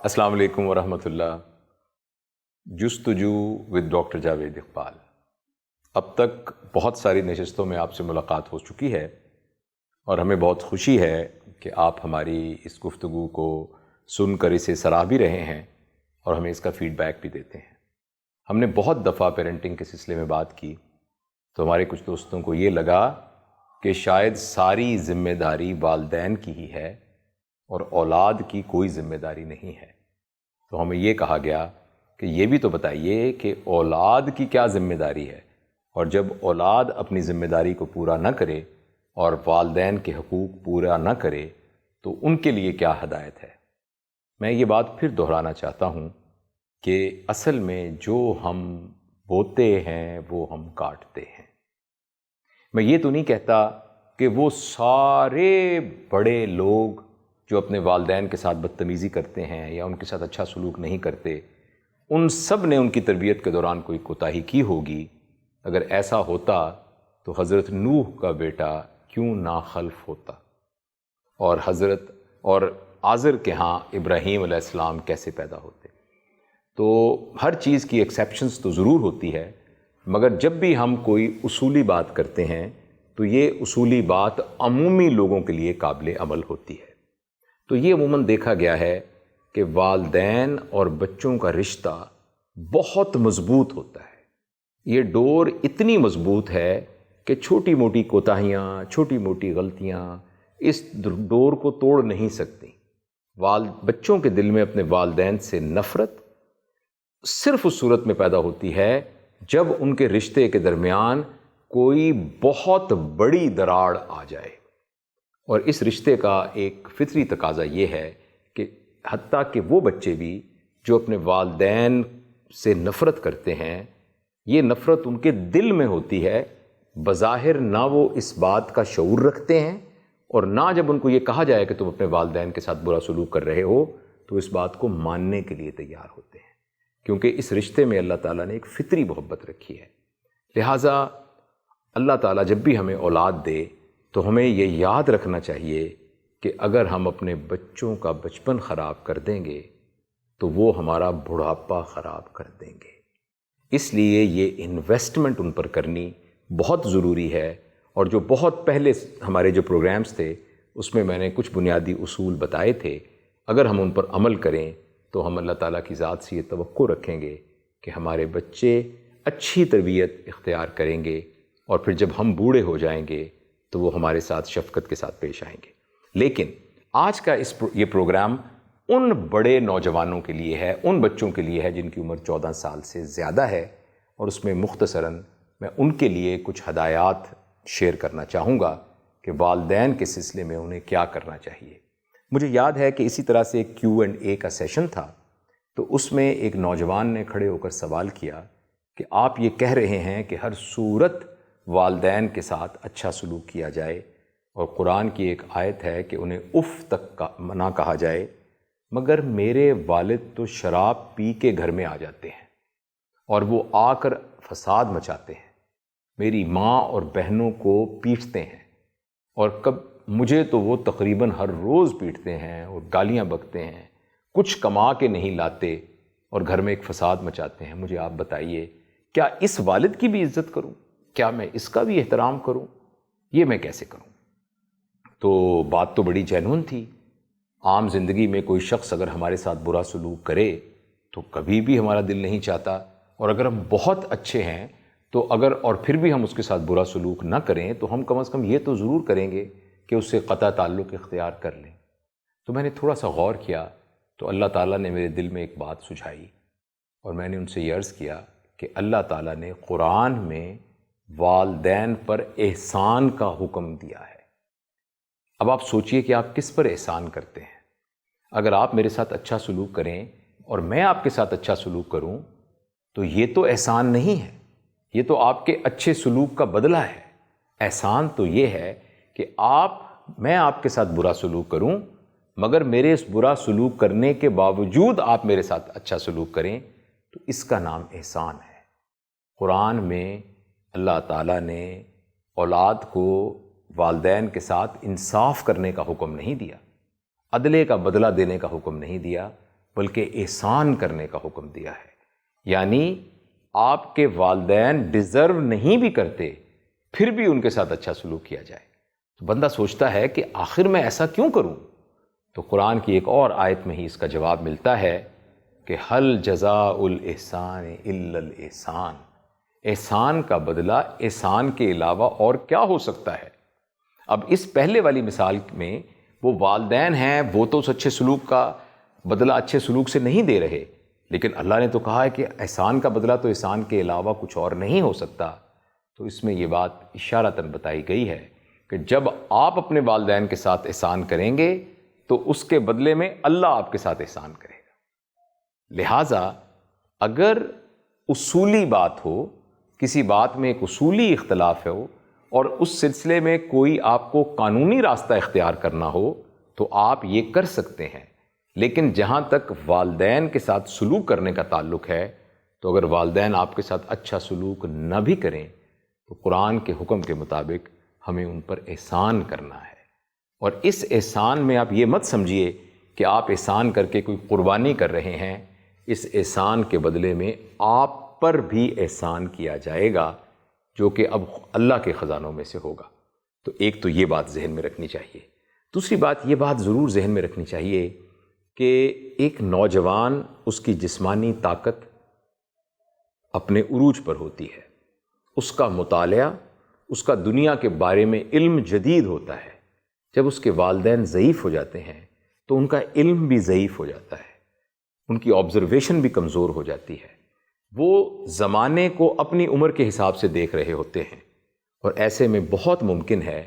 السلام علیکم ورحمۃ اللہ۔ جستجو ود ڈاکٹر جاوید اقبال۔ اب تک بہت ساری نشستوں میں آپ سے ملاقات ہو چکی ہے اور ہمیں بہت خوشی ہے کہ آپ ہماری اس گفتگو کو سن کر اسے سراہ بھی رہے ہیں اور ہمیں اس کا فیڈ بیک بھی دیتے ہیں۔ ہم نے بہت دفعہ پیرنٹنگ کے سلسلے میں بات کی تو ہمارے کچھ دوستوں کو یہ لگا کہ شاید ساری ذمہ داری والدین کی ہی ہے اور اولاد کی کوئی ذمہ داری نہیں ہے۔ تو ہمیں یہ کہا گیا کہ یہ بھی تو بتائیے کہ اولاد کی کیا ذمہ داری ہے، اور جب اولاد اپنی ذمہ داری کو پورا نہ کرے اور والدین کے حقوق پورا نہ کرے تو ان کے لیے کیا ہدایت ہے۔ میں یہ بات پھر دہرانا چاہتا ہوں کہ اصل میں جو ہم بوتے ہیں وہ ہم کاٹتے ہیں۔ میں یہ تو نہیں کہتا کہ وہ سارے بڑے لوگ جو اپنے والدین کے ساتھ بدتمیزی کرتے ہیں یا ان کے ساتھ اچھا سلوک نہیں کرتے، ان سب نے ان کی تربیت کے دوران کوئی کوتاہی کی ہوگی۔ اگر ایسا ہوتا تو حضرت نوح کا بیٹا کیوں ناخلف ہوتا، اور آزر کے ہاں ابراہیم علیہ السلام کیسے پیدا ہوتے۔ تو ہر چیز کی ایکسیپشنز تو ضرور ہوتی ہے، مگر جب بھی ہم کوئی اصولی بات کرتے ہیں تو یہ اصولی بات عمومی لوگوں کے لیے قابل عمل ہوتی ہے۔ تو یہ عموماً دیکھا گیا ہے کہ والدین اور بچوں کا رشتہ بہت مضبوط ہوتا ہے۔ یہ ڈور اتنی مضبوط ہے کہ چھوٹی موٹی کوتاہیاں، چھوٹی موٹی غلطیاں اس ڈور کو توڑ نہیں سکتی۔ بچوں کے دل میں اپنے والدین سے نفرت صرف اس صورت میں پیدا ہوتی ہے جب ان کے رشتے کے درمیان کوئی بہت بڑی دراڑ آ جائے، اور اس رشتے کا ایک فطری تقاضا یہ ہے کہ حتیٰ کہ وہ بچے بھی جو اپنے والدین سے نفرت کرتے ہیں، یہ نفرت ان کے دل میں ہوتی ہے، بظاہر نہ وہ اس بات کا شعور رکھتے ہیں، اور نہ جب ان کو یہ کہا جائے کہ تم اپنے والدین کے ساتھ برا سلوک کر رہے ہو تو اس بات کو ماننے کے لیے تیار ہوتے ہیں، کیونکہ اس رشتے میں اللہ تعالیٰ نے ایک فطری محبت رکھی ہے۔ لہٰذا اللہ تعالیٰ جب بھی ہمیں اولاد دے تو ہمیں یہ یاد رکھنا چاہیے کہ اگر ہم اپنے بچوں کا بچپن خراب کر دیں گے تو وہ ہمارا بڑھاپا خراب کر دیں گے۔ اس لیے یہ انویسٹمنٹ ان پر کرنی بہت ضروری ہے، اور جو بہت پہلے ہمارے جو پروگرامز تھے اس میں نے کچھ بنیادی اصول بتائے تھے، اگر ہم ان پر عمل کریں تو ہم اللہ تعالیٰ کی ذات سے یہ توقع رکھیں گے کہ ہمارے بچے اچھی تربیت اختیار کریں گے، اور پھر جب ہم بوڑھے ہو جائیں گے تو وہ ہمارے ساتھ شفقت کے ساتھ پیش آئیں گے۔ لیکن آج کا یہ پروگرام ان بڑے نوجوانوں کے لیے ہے، ان بچوں کے لیے ہے جن کی عمر 14 سال سے زیادہ ہے، اور اس میں مختصراً میں ان کے لیے کچھ ہدایات شیئر کرنا چاہوں گا کہ والدین کے سلسلے میں انہیں کیا کرنا چاہیے۔ مجھے یاد ہے کہ اسی طرح سے ایک Q&A کا سیشن تھا، تو اس میں ایک نوجوان نے کھڑے ہو کر سوال کیا کہ آپ یہ کہہ رہے ہیں کہ ہر صورت والدین کے ساتھ اچھا سلوک کیا جائے، اور قرآن کی ایک آیت ہے کہ انہیں اف تک نہ کہا جائے، مگر میرے والد تو شراب پی کے گھر میں آ جاتے ہیں اور وہ آ کر فساد مچاتے ہیں، میری ماں اور بہنوں کو پیٹتے ہیں، اور مجھے تو وہ تقریباً ہر روز پیٹتے ہیں اور گالیاں بکتے ہیں، کچھ کما کے نہیں لاتے اور گھر میں ایک فساد مچاتے ہیں۔ مجھے آپ بتائیے، کیا اس والد کی بھی عزت کروں؟ کیا میں اس کا بھی احترام کروں؟ یہ میں کیسے کروں؟ تو بات تو بڑی جینون تھی۔ عام زندگی میں کوئی شخص اگر ہمارے ساتھ برا سلوک کرے تو کبھی بھی ہمارا دل نہیں چاہتا، اور اگر ہم بہت اچھے ہیں تو اور پھر بھی ہم اس کے ساتھ برا سلوک نہ کریں تو ہم کم از کم یہ تو ضرور کریں گے کہ اس سے قطع تعلق اختیار کر لیں۔ تو میں نے تھوڑا سا غور کیا تو اللہ تعالیٰ نے میرے دل میں ایک بات سجھائی، اور میں نے ان سے یہ عرض کیا کہ اللہ تعالیٰ نے قرآن میں والدین پر احسان کا حکم دیا ہے۔ اب آپ سوچئے کہ آپ کس پر احسان کرتے ہیں۔ اگر آپ میرے ساتھ اچھا سلوک کریں اور میں آپ کے ساتھ اچھا سلوک کروں تو یہ تو احسان نہیں ہے، یہ تو آپ کے اچھے سلوک کا بدلہ ہے۔ احسان تو یہ ہے کہ میں آپ کے ساتھ برا سلوک کروں مگر میرے اس برا سلوک کرنے کے باوجود آپ میرے ساتھ اچھا سلوک کریں تو اس کا نام احسان ہے۔ قرآن میں اللہ تعالیٰ نے اولاد کو والدین کے ساتھ انصاف کرنے کا حکم نہیں دیا، عدلے کا بدلہ دینے کا حکم نہیں دیا، بلکہ احسان کرنے کا حکم دیا ہے۔ یعنی آپ کے والدین ڈیزرو نہیں بھی کرتے پھر بھی ان کے ساتھ اچھا سلوک کیا جائے۔ تو بندہ سوچتا ہے کہ آخر میں ایسا کیوں کروں؟ تو قرآن کی ایک اور آیت میں ہی اس کا جواب ملتا ہے کہ حل جزاء الاحسان الا الاحسان، احسان کا بدلہ احسان کے علاوہ اور کیا ہو سکتا ہے؟ اب اس پہلے والی مثال میں وہ والدین ہیں، وہ تو اس اچھے سلوک کا بدلہ اچھے سلوک سے نہیں دے رہے، لیکن اللہ نے تو کہا ہے کہ احسان کا بدلہ تو احسان کے علاوہ کچھ اور نہیں ہو سکتا۔ تو اس میں یہ بات اشارتاً بتائی گئی ہے کہ جب آپ اپنے والدین کے ساتھ احسان کریں گے تو اس کے بدلے میں اللہ آپ کے ساتھ احسان کرے گا۔ لہٰذا اگر اصولی بات ہو، کسی بات میں ایک اصولی اختلاف ہو اور اس سلسلے میں کوئی آپ کو قانونی راستہ اختیار کرنا ہو تو آپ یہ کر سکتے ہیں، لیکن جہاں تک والدین کے ساتھ سلوک کرنے کا تعلق ہے تو اگر والدین آپ کے ساتھ اچھا سلوک نہ بھی کریں تو قرآن کے حکم کے مطابق ہمیں ان پر احسان کرنا ہے۔ اور اس احسان میں آپ یہ مت سمجھیے کہ آپ احسان کر کے کوئی قربانی کر رہے ہیں، اس احسان کے بدلے میں آپ پر بھی احسان کیا جائے گا جو کہ اب اللہ کے خزانوں میں سے ہوگا۔ تو ایک تو یہ بات ذہن میں رکھنی چاہیے۔ دوسری بات یہ بات ضرور ذہن میں رکھنی چاہیے کہ ایک نوجوان، اس کی جسمانی طاقت اپنے عروج پر ہوتی ہے، اس کا مطالعہ، اس کا دنیا کے بارے میں علم جدید ہوتا ہے۔ جب اس کے والدین ضعیف ہو جاتے ہیں تو ان کا علم بھی ضعیف ہو جاتا ہے، ان کی آبزرویشن بھی کمزور ہو جاتی ہے، وہ زمانے کو اپنی عمر کے حساب سے دیکھ رہے ہوتے ہیں، اور ایسے میں بہت ممکن ہے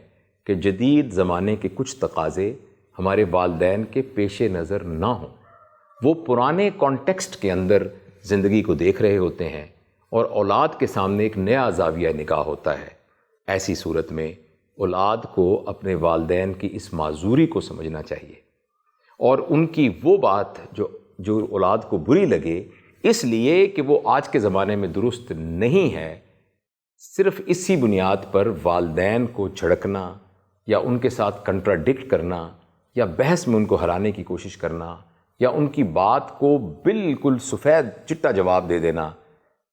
کہ جدید زمانے کے کچھ تقاضے ہمارے والدین کے پیش نظر نہ ہوں، وہ پرانے کانٹیکسٹ کے اندر زندگی کو دیکھ رہے ہوتے ہیں اور اولاد کے سامنے ایک نیا زاویہ نگاہ ہوتا ہے۔ ایسی صورت میں اولاد کو اپنے والدین کی اس معذوری کو سمجھنا چاہیے، اور ان کی وہ بات جو اولاد کو بری لگے اس لیے کہ وہ آج کے زمانے میں درست نہیں ہے، صرف اسی بنیاد پر والدین کو جھڑکنا یا ان کے ساتھ کنٹراڈکٹ کرنا یا بحث میں ان کو ہرانے کی کوشش کرنا یا ان کی بات کو بالکل سفید چٹا جواب دے دینا،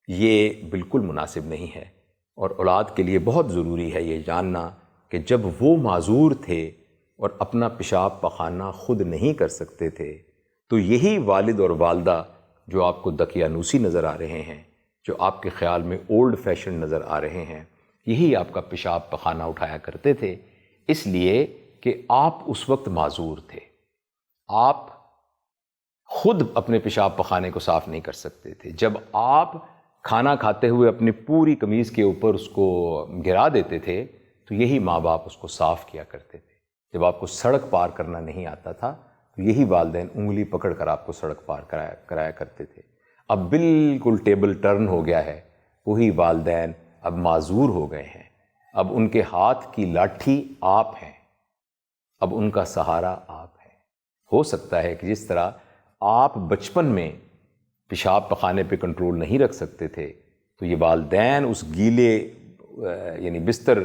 یہ بالکل مناسب نہیں ہے۔ اور اولاد کے لیے بہت ضروری ہے یہ جاننا کہ جب وہ معذور تھے اور اپنا پیشاب پخانہ خود نہیں کر سکتے تھے تو یہی والد اور والدہ جو آپ کو دقیانوسی نظر آ رہے ہیں، جو آپ کے خیال میں اولڈ فیشن نظر آ رہے ہیں، یہی آپ کا پیشاب پخانہ اٹھایا کرتے تھے، اس لیے کہ آپ اس وقت معذور تھے، آپ خود اپنے پیشاب پخانے کو صاف نہیں کر سکتے تھے۔ جب آپ کھانا کھاتے ہوئے اپنی پوری قمیض کے اوپر اس کو گرا دیتے تھے تو یہی ماں باپ اس کو صاف کیا کرتے تھے۔ جب آپ کو سڑک پار کرنا نہیں آتا تھا تو یہی والدین انگلی پکڑ کر آپ کو سڑک پار کرایا کرتے تھے۔ اب بالکل ٹیبل ٹرن ہو گیا ہے، وہی والدین اب معذور ہو گئے ہیں، اب ان کے ہاتھ کی لاٹھی آپ ہیں، اب ان کا سہارا آپ ہیں۔ ہو سکتا ہے کہ جس طرح آپ بچپن میں پیشاب پخانے پہ کنٹرول نہیں رکھ سکتے تھے تو یہ والدین اس گیلے یعنی بستر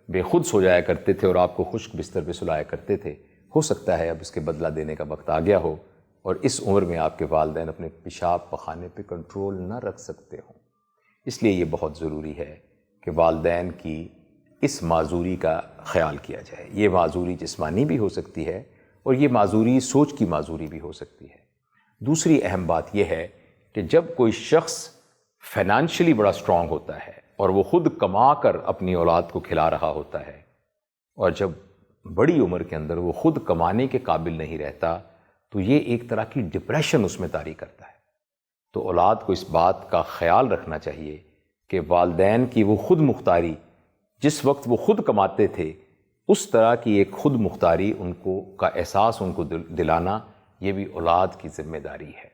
بے خود سو جایا کرتے تھے اور آپ کو خشک بستر پہ سلایا کرتے تھے، ہو سکتا ہے اب اس کے بدلہ دینے کا وقت آ گیا ہو اور اس عمر میں آپ کے والدین اپنے پیشاب پخانے پہ کنٹرول نہ رکھ سکتے ہوں۔ اس لیے یہ بہت ضروری ہے کہ والدین کی اس معذوری کا خیال کیا جائے۔ یہ معذوری جسمانی بھی ہو سکتی ہے اور یہ معذوری سوچ کی معذوری بھی ہو سکتی ہے۔ دوسری اہم بات یہ ہے کہ جب کوئی شخص فائنانشلی بڑا اسٹرانگ ہوتا ہے اور وہ خود کما کر اپنی اولاد کو کھلا رہا ہوتا ہے، اور جب بڑی عمر کے اندر وہ خود کمانے کے قابل نہیں رہتا تو یہ ایک طرح کی ڈپریشن اس میں طاری کرتا ہے۔ تو اولاد کو اس بات کا خیال رکھنا چاہیے کہ والدین کی وہ خود مختاری، جس وقت وہ خود کماتے تھے اس طرح کی ایک خود مختاری ان کو کا احساس ان کو دلانا، یہ بھی اولاد کی ذمہ داری ہے۔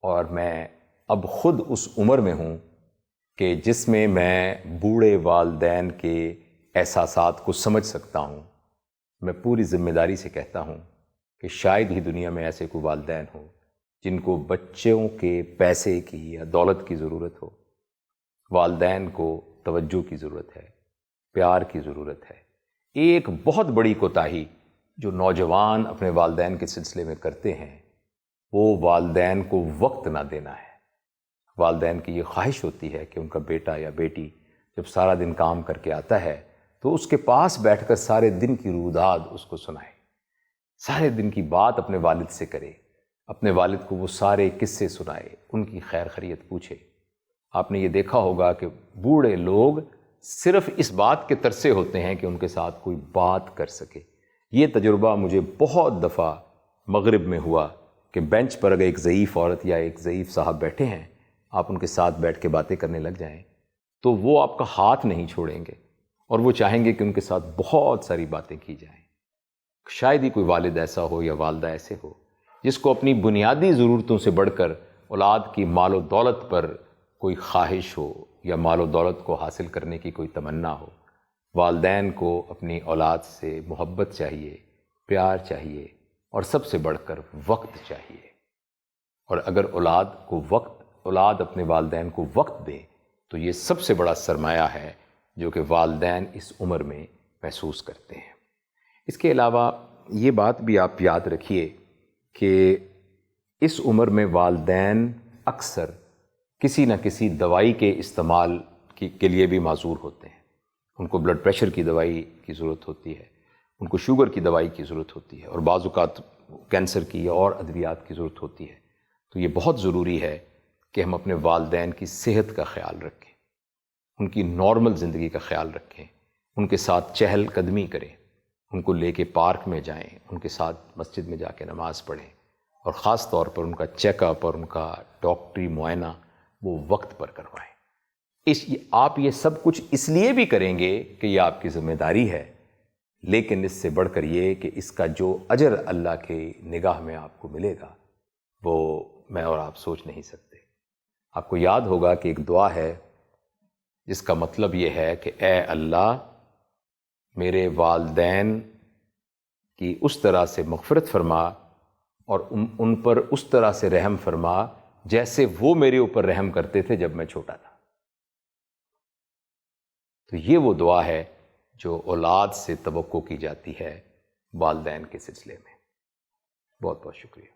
اور میں اب خود اس عمر میں ہوں کہ جس میں میں بوڑھے والدین کے احساسات کو سمجھ سکتا ہوں۔ میں پوری ذمہ داری سے کہتا ہوں کہ شاید ہی دنیا میں ایسے کوئی والدین ہوں جن کو بچوں کے پیسے کی یا دولت کی ضرورت ہو۔ والدین کو توجہ کی ضرورت ہے، پیار کی ضرورت ہے۔ ایک بہت بڑی کوتاہی جو نوجوان اپنے والدین کے سلسلے میں کرتے ہیں وہ والدین کو وقت نہ دینا ہے۔ والدین کی یہ خواہش ہوتی ہے کہ ان کا بیٹا یا بیٹی جب سارا دن کام کر کے آتا ہے تو اس کے پاس بیٹھ کر سارے دن کی روداد اس کو سنائے، سارے دن کی بات اپنے والد سے کرے، اپنے والد کو وہ سارے قصے سنائے، ان کی خیر خیریت پوچھے۔ آپ نے یہ دیکھا ہوگا کہ بوڑھے لوگ صرف اس بات کے ترسے ہوتے ہیں کہ ان کے ساتھ کوئی بات کر سکے۔ یہ تجربہ مجھے بہت دفعہ مغرب میں ہوا کہ بینچ پر اگر ایک ضعیف عورت یا ایک ضعیف صاحب بیٹھے ہیں، آپ ان کے ساتھ بیٹھ کے باتیں کرنے لگ جائیں تو وہ آپ کا ہاتھ نہیں چھوڑیں گے اور وہ چاہیں گے کہ ان کے ساتھ بہت ساری باتیں کی جائیں۔ شاید ہی کوئی والد ایسا ہو یا والدہ ایسے ہو جس کو اپنی بنیادی ضرورتوں سے بڑھ کر اولاد کی مال و دولت پر کوئی خواہش ہو یا مال و دولت کو حاصل کرنے کی کوئی تمنا ہو۔ والدین کو اپنی اولاد سے محبت چاہیے، پیار چاہیے اور سب سے بڑھ کر وقت چاہیے۔ اور اگر اولاد اپنے والدین کو وقت دے تو یہ سب سے بڑا سرمایہ ہے جو کہ والدین اس عمر میں محسوس کرتے ہیں۔ اس کے علاوہ یہ بات بھی آپ یاد رکھیے کہ اس عمر میں والدین اکثر کسی نہ کسی دوائی کے استعمال کے لیے بھی معذور ہوتے ہیں۔ ان کو بلڈ پریشر کی دوائی کی ضرورت ہوتی ہے، ان کو شوگر کی دوائی کی ضرورت ہوتی ہے، اور بعض اوقات کینسر کی اور ادویات کی ضرورت ہوتی ہے۔ تو یہ بہت ضروری ہے کہ ہم اپنے والدین کی صحت کا خیال رکھیں، ان کی نارمل زندگی کا خیال رکھیں، ان کے ساتھ چہل قدمی کریں، ان کو لے کے پارک میں جائیں، ان کے ساتھ مسجد میں جا کے نماز پڑھیں، اور خاص طور پر ان کا چیک اپ اور ان کا ڈاکٹری معائنہ وہ وقت پر کروائیں۔ آپ یہ سب کچھ اس لیے بھی کریں گے کہ یہ آپ کی ذمہ داری ہے، لیکن اس سے بڑھ کر یہ کہ اس کا جو اجر اللہ کے نگاہ میں آپ کو ملے گا وہ میں اور آپ سوچ نہیں سکتے۔ آپ کو یاد ہوگا کہ ایک دعا ہے جس کا مطلب یہ ہے کہ اے اللہ میرے والدین کی اس طرح سے مغفرت فرما اور ان پر اس طرح سے رحم فرما جیسے وہ میرے اوپر رحم کرتے تھے جب میں چھوٹا تھا۔ تو یہ وہ دعا ہے جو اولاد سے توقع کی جاتی ہے والدین کے سلسلے میں۔ بہت بہت شکریہ۔